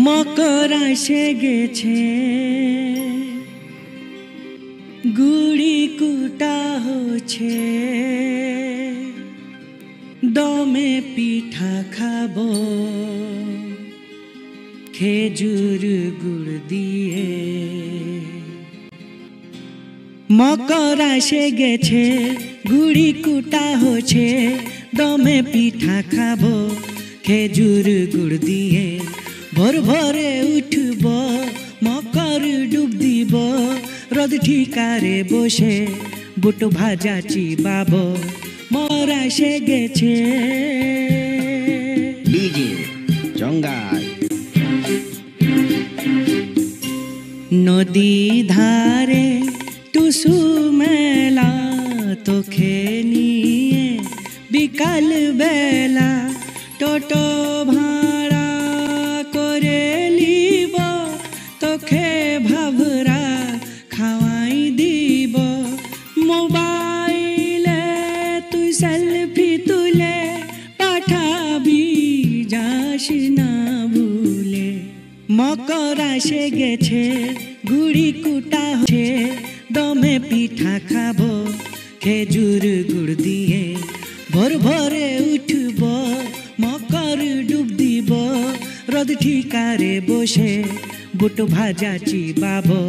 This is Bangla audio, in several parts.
মকর এসে গেছে, গুড়ি কুটা হচ্ছে, দমে পিঠা খাবো খেজুর গুড় দিয়ে। মকর এসে গেছে, গুড়ি কুটা হচ্ছে, দমে পিঠা খাবো খেজুর গুড় দিয়ে। ভোর ভোরে উঠব, মকর ডুব দিব, রোদ ঠিকারে বসে বুট ভাজা চিবাবো। মকর এসে গেছে। ডিজে জঙ্গাল। নদী ধারে টুসু মেলা তোকে নিয়ে বিকাল বেলা টোটো ভাড়া করে লিব, তোকে ভাভরা খাওয়াই দিব। মোবাইলে তুই সেলফি তুলে পাঠাবি, যাস না ভুলে। মকর এসে গেছে, গুড়ি কুটা হচ্ছে, দমে পিঠা খাবো খেজুর গুড় দিয়ে। ভোর ভোরে উঠব, মকর ডুব দিব, রোদ ঠিকারে বসে বুট ভাজা চিবাবো।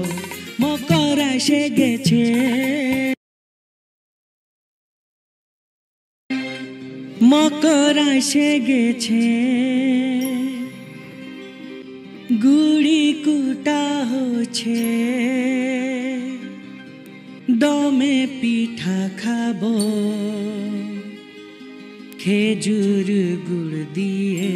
মকর এসে গেছে। মকর এসে গেছে, গুড়ি কুটা হচ্ছে, দমে পিঠা খাবো খেজুর গুড় দিয়ে।